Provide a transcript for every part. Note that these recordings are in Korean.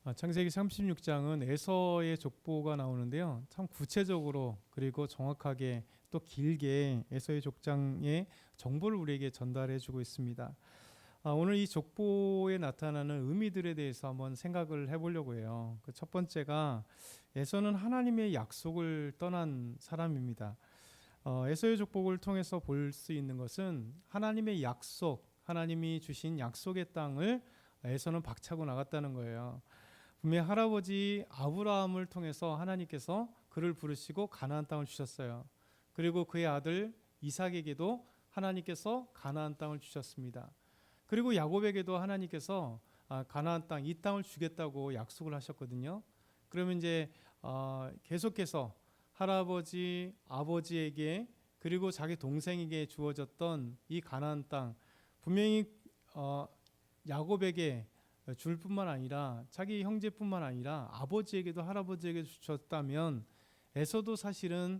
창세기 36장은 에서의 족보가 나오는데요. 참 구체적으로 그리고 정확하게 또 길게 에서의 족장의 정보를 우리에게 전달해 주고 있습니다. 오늘 이 족보에 나타나는 의미들에 대해서 한번 생각을 해보려고 해요. 그 첫 번째가 에서는 하나님의 약속을 떠난 사람입니다. 에서의 족보를 통해서 볼 수 있는 것은 하나님의 약속, 하나님이 주신 약속의 땅을 에서는 박차고 나갔다는 거예요. 분명히 할아버지 아브라함을 통해서 하나님께서 그를 부르시고 가나안 땅을 주셨어요. 그리고 그의 아들 이삭에게도 하나님께서 가나안 땅을 주셨습니다. 그리고 야곱에게도 하나님께서 가나안 땅, 이 땅을 주겠다고 약속을 하셨거든요. 그러면 이제 계속해서 할아버지, 아버지에게 그리고 자기 동생에게 주어졌던 이 가나안 땅, 분명히 야곱에게 줄 뿐만 아니라 자기 형제뿐만 아니라 아버지에게도 할아버지에게도 주셨다면 에서도 사실은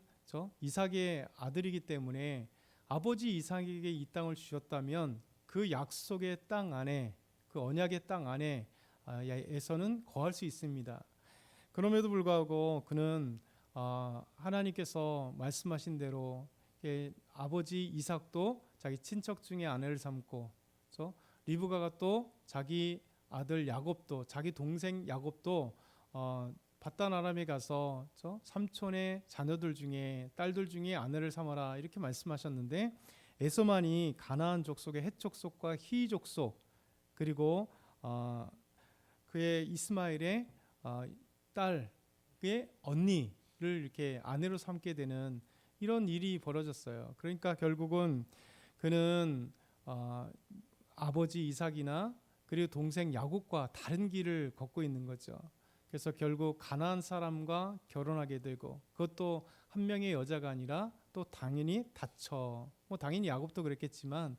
이삭의 아들이기 때문에 아버지 이삭에게 이 땅을 주셨다면 그 약속의 땅 안에, 그 언약의 땅 안에 에서는 거할 수 있습니다. 그럼에도 불구하고 그는 하나님께서 말씀하신 대로 아버지 이삭도 자기 친척 중에 아내를 삼고, 리브가가 또 자기 아들 야곱도, 자기 동생 야곱도 바단 아람에 가서 삼촌의 자녀들 중에, 딸들 중에 아내를 삼아라 이렇게 말씀하셨는데, 에서만이 가나안 족속의 헷 족속과 히 족속, 그리고 그의 이스마엘의 딸의 언니를 이렇게 아내로 삼게 되는 이런 일이 벌어졌어요. 그러니까 결국은 그는 아버지 이삭이나 그리고 동생 야곱과 다른 길을 걷고 있는 거죠. 그래서 결국 가나안 사람과 결혼하게 되고, 그것도 한 명의 여자가 아니라 또 당연히 다처, 당연히 야곱도 그랬겠지만,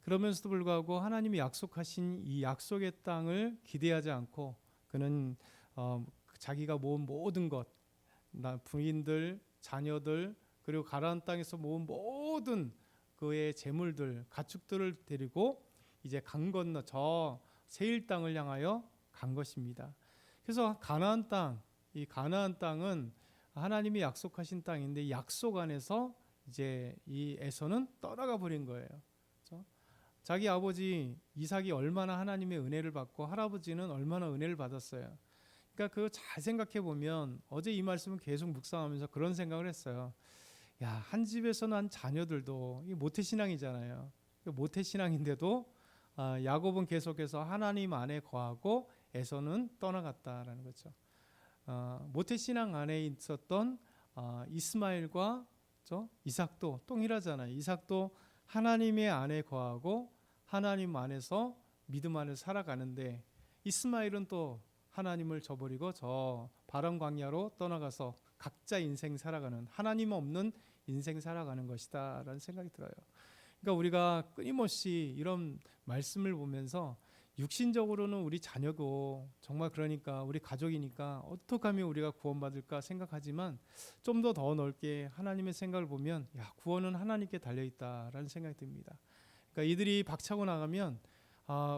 그러면서도 불구하고 하나님이 약속하신 이 약속의 땅을 기대하지 않고 그는 자기가 모은 모든 것, 부인들, 자녀들, 그리고 가나안 땅에서 모은 모든 그의 재물들, 가축들을 데리고 이제 강 건너 저 세일 땅을 향하여 간 것입니다. 그래서 가나안 땅, 이 가나안 땅은 하나님이 약속하신 땅인데 약속 안에서 이제 이 에서는 떠나가 버린 거예요. 그렇죠? 자기 아버지 이삭이 얼마나 하나님의 은혜를 받고 할아버지는 얼마나 은혜를 받았어요. 그러니까 그거 잘 생각해 보면, 어제 이 말씀을 계속 묵상하면서 그런 생각을 했어요. 야, 한 집에서 난 자녀들도 이 모태신앙이잖아요. 모태신앙인데도 야곱은 계속해서 하나님 안에 거하고 에서는 떠나갔다라는 거죠. 모태신앙 안에 있었던 이스마엘과 이삭도 동일하잖아요. 이삭도 하나님의 안에 거하고 하나님 안에서 믿음 안에 살아가는데, 이스마엘은 또 하나님을 저버리고 저 바람 광야로 떠나가서 각자 인생 살아가는, 하나님 없는 인생 살아가는 것이다 라는 생각이 들어요. 그러니까 우리가 끊임없이 이런 말씀을 보면서 육신적으로는 우리 자녀고, 정말 그러니까 우리 가족이니까 어떻게 하면 우리가 구원받을까 생각하지만, 좀 더 넓게 하나님의 생각을 보면 구원은 하나님께 달려있다라는 생각이 듭니다. 그러니까 이들이 박차고 나가면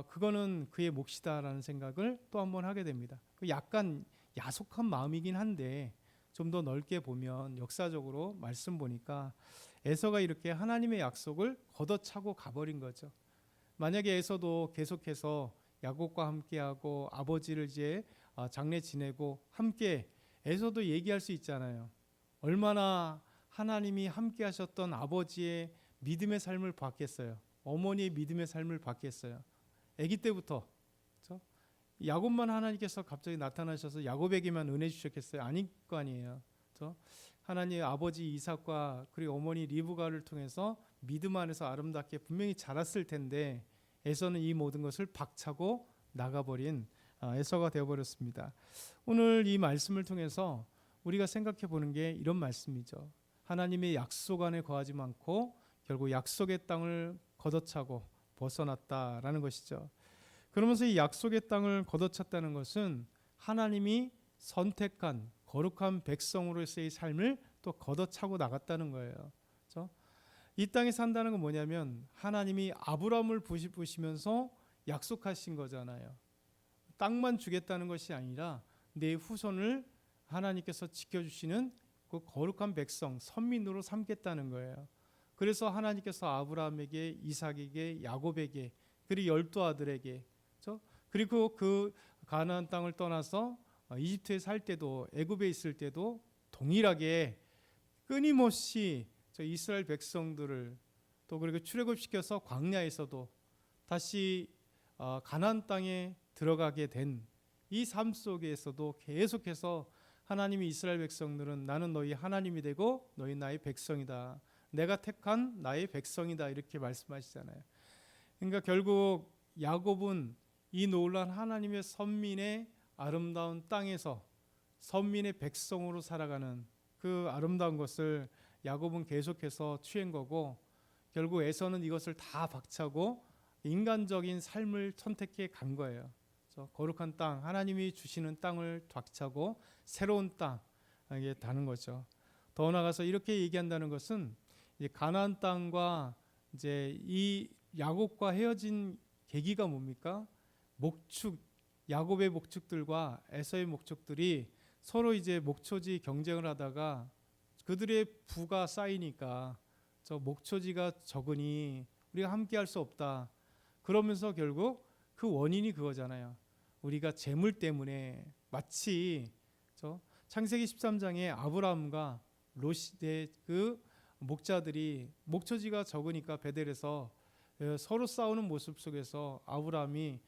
그거는 그의 몫이다라는 생각을 또 한 번 하게 됩니다. 약간 야속한 마음이긴 한데 좀 더 넓게 보면 역사적으로 말씀 보니까 에서가 이렇게 하나님의 약속을 걷어차고 가버린 거죠. 만약에 에서도 계속해서 야곱과 함께하고 아버지를 이제 장례 지내고 함께, 에서도 얘기할 수 있잖아요. 얼마나 하나님이 함께 하셨던 아버지의 믿음의 삶을 봤겠어요. 어머니의 믿음의 삶을 봤겠어요. 아기 때부터. 그렇죠? 야곱만 하나님께서 갑자기 나타나셔서 야곱에게만 은혜 주셨겠어요? 아닐 거 아니에요. 그렇죠? 하나님의 아버지 이삭과 그리고 어머니 리브가를 통해서 믿음 안에서 아름답게 분명히 자랐을 텐데, 에서는 이 모든 것을 박차고 나가버린 에서가 되어버렸습니다. 오늘 이 말씀을 통해서 우리가 생각해 보는 게 이런 말씀이죠. 하나님의 약속 안에 거하지 않고 결국 약속의 땅을 걷어차고 벗어났다라는 것이죠. 그러면서 이 약속의 땅을 걷어찼다는 것은 하나님이 선택한 거룩한 백성으로서의 삶을 또 걷어차고 나갔다는 거예요. 그렇죠? 이 땅에 산다는 건 뭐냐면 하나님이 아브라함을 부시면서 약속하신 거잖아요. 땅만 주겠다는 것이 아니라 내 후손을 하나님께서 지켜주시는 그 거룩한 백성, 선민으로 삼겠다는 거예요. 그래서 하나님께서 아브라함에게, 이삭에게, 야곱에게, 그리고 12아들에게, 그리고 그 가나안 땅을 떠나서 이집트에 살 때도, 애굽에 있을 때도 동일하게 끊임없이 이스라엘 백성들을, 또 그리고 출애굽시켜서 광야에서도 다시 가나안 땅에 들어가게 된 이 삶 속에서도 계속해서 하나님이 이스라엘 백성들은 나는 너희 하나님이 되고 너희 나의 백성이다, 내가 택한 나의 백성이다, 이렇게 말씀하시잖아요. 그러니까 결국 야곱은 이 놀라운 하나님의 선민의 아름다운 땅에서 선민의 백성으로 살아가는 그 아름다운 것을 야곱은 계속해서 취한 거고, 결국 에서는 이것을 다 박차고 인간적인 삶을 선택해 간 거예요. 그래서 거룩한 땅, 하나님이 주시는 땅을 박차고 새로운 땅에 다는 거죠. 더 나아가서 이렇게 얘기한다는 것은 이제 가나안 땅과 이제 이 야곱과 헤어진 계기가 뭡니까? 목축, 야곱의 목축들과 에서의 목축들이 서로 이제 목초지 경쟁을 하다가 그들의 부가 쌓이니까 저 목초지가 적으니 우리가 함께 할 수 없다. 그러면서 결국 그 원인이 그거잖아요. 우리가 재물 때문에, 마치 저 창세기 13장에 아브라함과 롯의 그 목자들이 목초지가 적으니까 베델에서 서로 싸우는 모습 속에서 아브라함이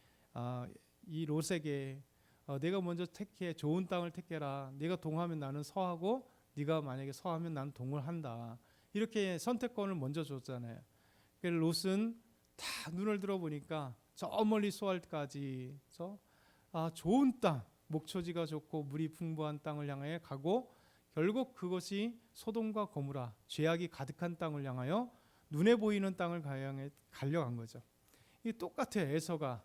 이 롯에게 내가 먼저 택해, 좋은 땅을 택해라. 네가 동하면 나는 서하고 네가 만약에 서하면 나는 동을 한다. 이렇게 선택권을 먼저 줬잖아요. 그래서 롯은 다 눈을 들어보니까 저 멀리 소알까지 좋은 땅, 목초지가 좋고 물이 풍부한 땅을 향해 가고, 결국 그것이 소돔과 고모라, 죄악이 가득한 땅을 향하여 눈에 보이는 땅을 향해 가려간 거죠. 이 똑같아요. 에서가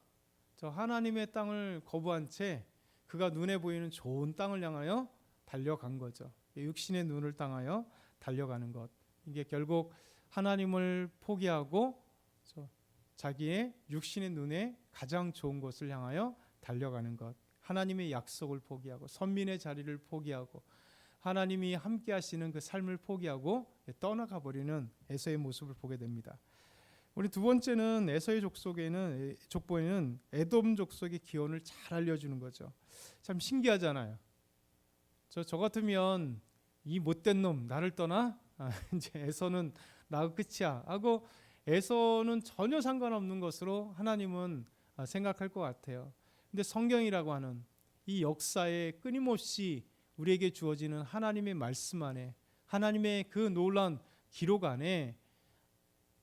저 하나님의 땅을 거부한 채 그가 눈에 보이는 좋은 땅을 향하여 달려간 거죠. 육신의 눈을 향하여 달려가는 것. 이게 결국 하나님을 포기하고 자기의 육신의 눈에 가장 좋은 것을 향하여 달려가는 것. 하나님의 약속을 포기하고 선민의 자리를 포기하고 하나님이 함께 하시는 그 삶을 포기하고 떠나가 버리는 에서의 모습을 보게 됩니다. 우리 두 번째는 에서의 족보에는 에돔 족속의 기원을 잘 알려주는 거죠. 참 신기하잖아요. 저 같으면 이 못된 놈 나를 떠나? 이제 에서는 나가 끝이야 하고, 에서는 전혀 상관없는 것으로 하나님은 생각할 것 같아요. 근데 성경이라고 하는 이 역사에 끊임없이 우리에게 주어지는 하나님의 말씀 안에, 하나님의 그 놀라운 기록 안에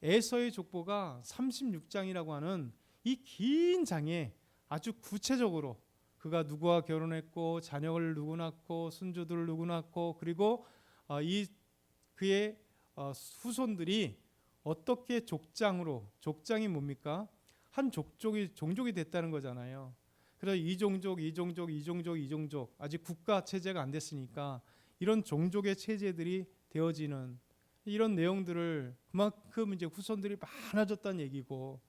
에서의 족보가 36장이라고 하는 이 긴 장에 아주 구체적으로 그가 누구와 결혼했고 자녀를 누구 낳고 손주들을 누구 낳고, 그리고 그의 후손들이 어떻게 족장이 뭡니까? 한 종족이 됐다는 거잖아요. 그래서 이 종족 아직 국가 체제가 안 됐으니까 이런 종족의 체제들이 되어지는 이런 내용들을, 그만큼 이제 후손들이 많아졌다는 얘기고,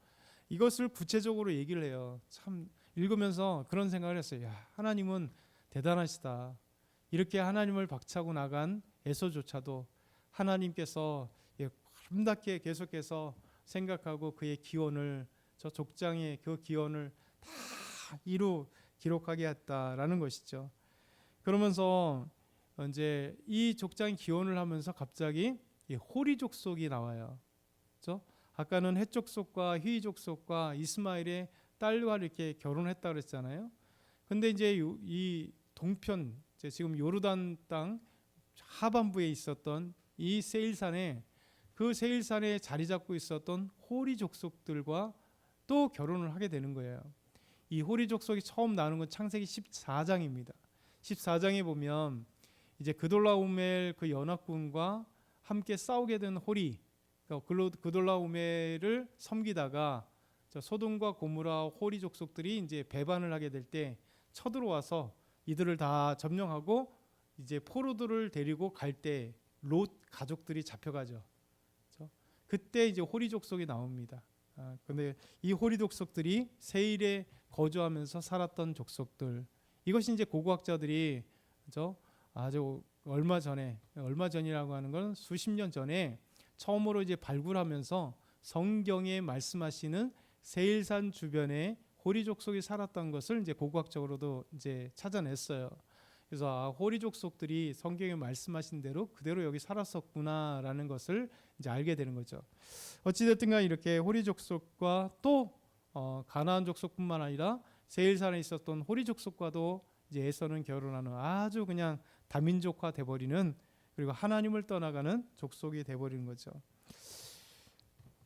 이것을 구체적으로 얘기를 해요. 참 읽으면서 그런 생각을 했어요. 야, 하나님은 대단하시다. 이렇게 하나님을 박차고 나간 에서조차도 하나님께서 아름답게 계속해서 생각하고 그의 기원을, 저 족장의 그 기원을 다 기록하게 했다라는 것이죠. 그러면서 이제 이 족장 기원을 하면서 갑자기 호리 족속이 나와요. 그렇죠? 아까는 헷 족속과 휘 족속과 이스마엘의 딸과 이렇게 결혼했다 그랬잖아요. 근데 이제 이 동편, 지금 요르단 땅 하반부에 있었던 이 세일산에, 그 세일산에 자리 잡고 있었던 호리 족속들과 또 결혼을 하게 되는 거예요. 이 호리 족속이 처음 나오는 건 창세기 14장입니다. 14장에 보면 이제 그돌라오멜 그 연합군과 함께 싸우게 된 호리, 그돌라오멜을 섬기다가 소돔과 고모라 호리 족속들이 이제 배반을 하게 될 때 쳐들어와서 이들을 다 점령하고 이제 포로들을 데리고 갈 때 롯 가족들이 잡혀가죠. 그때 이제 호리 족속이 나옵니다. 근데 이 호리 족속들이 세일의 거주하면서 살았던 족속들. 이것이 이제 고고학자들이 아주 얼마 전이라고 하는 건 수십 년 전에 처음으로 이제 발굴하면서 성경에 말씀하시는 세일산 주변에 호리 족속이 살았던 것을 이제 고고학적으로도 이제 찾아냈어요. 그래서 호리 족속들이 성경에 말씀하신 대로 그대로 여기 살았었구나라는 것을 이제 알게 되는 거죠. 어찌됐든간 이렇게 호리 족속과 또 가나안 족속뿐만 아니라 세일산에 있었던 호리 족속과도 이제 에서는 결혼하는 아주 그냥 다민족화 돼버리는, 그리고 하나님을 떠나가는 족속이 돼버리는 거죠.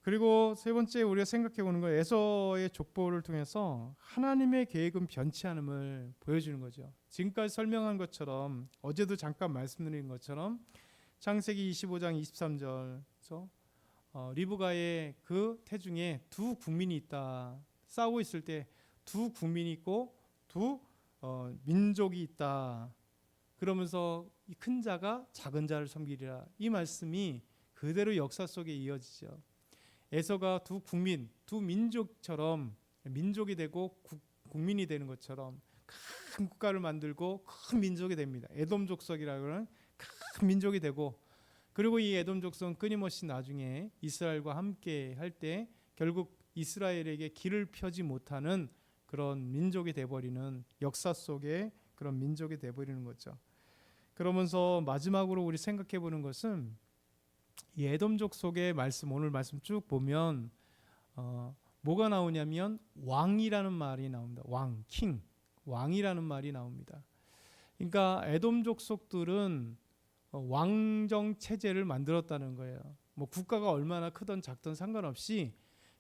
그리고 세 번째 우리가 생각해 보는 건 에서의 족보를 통해서 하나님의 계획은 변치 않음을 보여주는 거죠. 지금까지 설명한 것처럼, 어제도 잠깐 말씀드린 것처럼 창세기 25장 23절 리브가의 그 태중에 두 국민이 있다. 싸우고 있을 때 두 국민이 있고 두 민족이 있다. 그러면서 이 큰 자가 작은 자를 섬기리라. 이 말씀이 그대로 역사 속에 이어지죠. 에서가 두 국민, 두 민족처럼 민족이 되고 국민이 되는 것처럼 큰 국가를 만들고 큰 민족이 됩니다. 에돔 족속이라고 하는 큰 민족이 되고, 그리고 이 에돔 족속은 끊임없이 나중에 이스라엘과 함께 할 때 결국 이스라엘에게 길을 펴지 못하는 그런 민족이 돼버리는, 역사 속에 그런 민족이 돼버리는 거죠. 그러면서 마지막으로 우리 생각해 보는 것은 이 에돔 족속의 말씀, 오늘 말씀 쭉 보면 뭐가 나오냐면 왕이라는 말이 나옵니다. 왕, king, 왕이라는 말이 나옵니다. 그러니까 에돔 족속들은 왕정 체제를 만들었다는 거예요. 뭐 국가가 얼마나 크든 작든 상관없이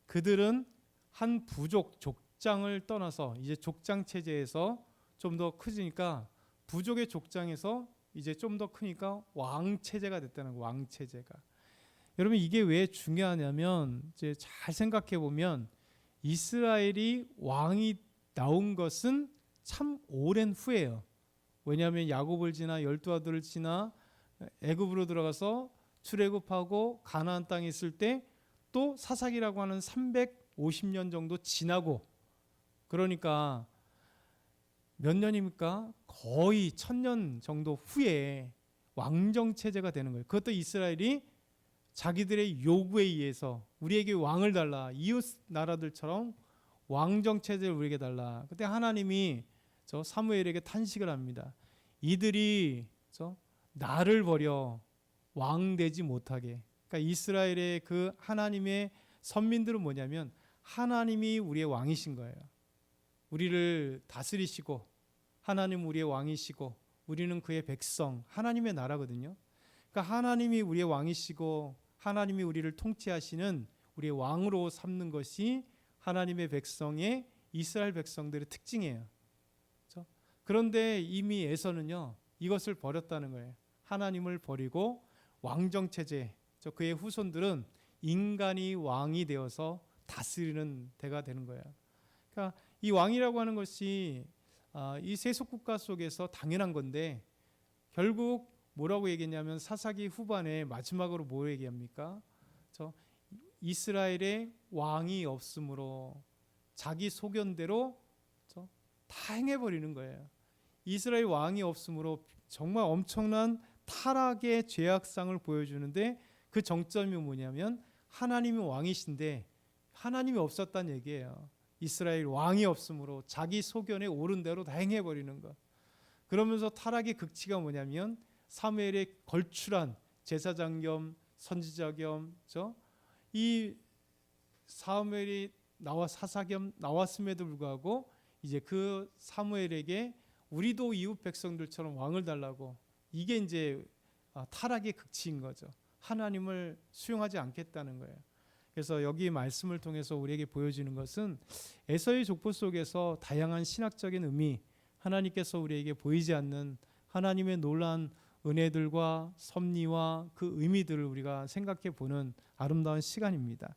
그들은 한 부족, 족장을 떠나서 이제 족장 체제에서 좀 더 크니까 부족의 족장에서 이제 좀 더 크니까 왕 체제가 됐다는 거예요. 왕 체제가. 여러분 이게 왜 중요하냐면 이제 잘 생각해 보면 이스라엘이 왕이 나온 것은 참 오랜 후예요. 왜냐하면 야곱을 지나 12아들을 지나 애굽으로 들어가서 출애굽하고 가나안 땅에 있을 때 또 사사기라고 하는 350년 정도 지나고, 그러니까 몇 년입니까? 거의 1000년 정도 후에 왕정 체제가 되는 거예요. 그것도 이스라엘이 자기들의 요구에 의해서 우리에게 왕을 달라, 이웃 나라들처럼 왕정 체제를 우리에게 달라. 그때 하나님이 사무엘에게 탄식을 합니다. 이들이 나를 버려 왕 되지 못하게. 그러니까 이스라엘의 그 하나님의 선민들은 뭐냐면 하나님이 우리의 왕이신 거예요. 우리를 다스리시고 하나님 우리의 왕이시고 우리는 그의 백성, 하나님의 나라거든요. 그러니까 하나님이 우리의 왕이시고 하나님이 우리를 통치하시는 우리의 왕으로 삼는 것이 하나님의 백성의, 이스라엘 백성들의 특징이에요. 그렇죠? 그런데 이미 에서는요 이것을 버렸다는 거예요. 하나님을 버리고 왕정 체제, 그의 후손들은 인간이 왕이 되어서 다스리는 대가 되는 거예요. 그러니까 이 왕이라고 하는 것이 이 세속 국가 속에서 당연한 건데, 결국 뭐라고 얘기했냐면 사사기 후반에 마지막으로 뭐 얘기합니까? 이스라엘의 왕이 없으므로 자기 소견대로 다 행해버리는 거예요. 이스라엘 왕이 없으므로 정말 엄청난 타락의 죄악상을 보여주는데, 그 정점이 뭐냐면 하나님이 왕이신데 하나님이 없었다는 얘기예요. 이스라엘 왕이 없으므로 자기 소견에 옳은 대로 다 행해버리는 것. 그러면서 타락의 극치가 뭐냐면 사무엘의 걸출한 제사장 겸 선지자 겸 이 사무엘이 사사 겸 나왔음에도 불구하고 이제 그 사무엘에게 우리도 이웃 백성들처럼 왕을 달라고, 이게 이제 타락의 극치인 거죠. 하나님을 수용하지 않겠다는 거예요. 그래서 여기 말씀을 통해서 우리에게 보여지는 것은 에서의 족보 속에서 다양한 신학적인 의미, 하나님께서 우리에게 보이지 않는 하나님의 놀라운 은혜들과 섭리와 그 의미들을 우리가 생각해 보는 아름다운 시간입니다.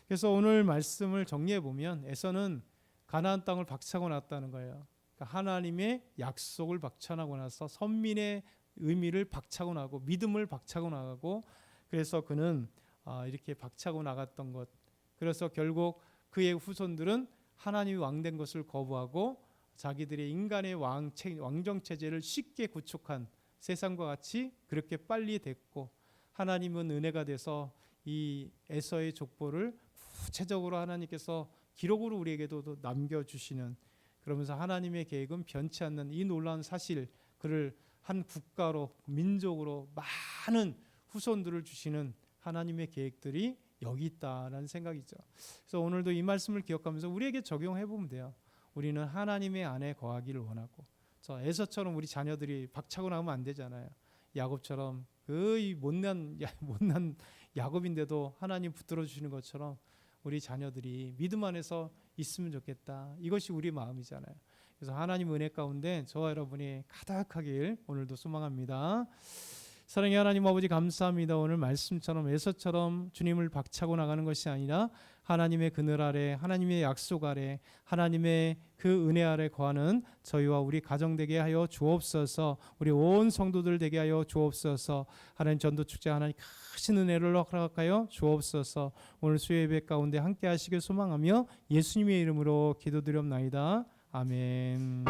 그래서 오늘 말씀을 정리해 보면 에서는 가나안 땅을 박차고 났다는 거예요. 그러니까 하나님의 약속을 박차고 나서 선민의 의미를 박차고 나고 믿음을 박차고 나가고, 그래서 그는 이렇게 박차고 나갔던 것. 그래서 결국 그의 후손들은 하나님이 왕된 것을 거부하고 자기들의 인간의 왕정 체제를 쉽게 구축한 세상과 같이 그렇게 빨리 됐고, 하나님은 은혜가 돼서 이 에서의 족보를 구체적으로 하나님께서 기록으로 우리에게도 남겨주시는, 그러면서 하나님의 계획은 변치 않는 이 놀라운 사실, 그를 한 국가로 민족으로 많은 후손들을 주시는 하나님의 계획들이 여기 있다라는 생각이죠. 그래서 오늘도 이 말씀을 기억하면서 우리에게 적용해 보면 돼요. 우리는 하나님의 안에 거하기를 원하고, 저 에서처럼 우리 자녀들이 박차고 나오면 안 되잖아요. 야곱처럼 거의 못난 야곱인데도 하나님 붙들어 주시는 것처럼 우리 자녀들이 믿음 안에서 있으면 좋겠다. 이것이 우리 마음이잖아요. 그래서 하나님 은혜 가운데 저와 여러분이 가득하길 오늘도 소망합니다. 사랑의 하나님 아버지, 감사합니다. 오늘 말씀처럼 에서처럼 주님을 박차고 나가는 것이 아니라 하나님의 그늘 아래, 하나님의 약속 아래, 하나님의 그 은혜 아래 거하는 저희와 우리 가정 되게 하여 주옵소서. 우리 온 성도들 되게 하여 주옵소서. 하나님 전도축제 하나님 크신 은혜를 허락하여 주옵소서. 오늘 수요 예배 가운데 함께 하시길 소망하며 예수님의 이름으로 기도드렸나이다. 아멘.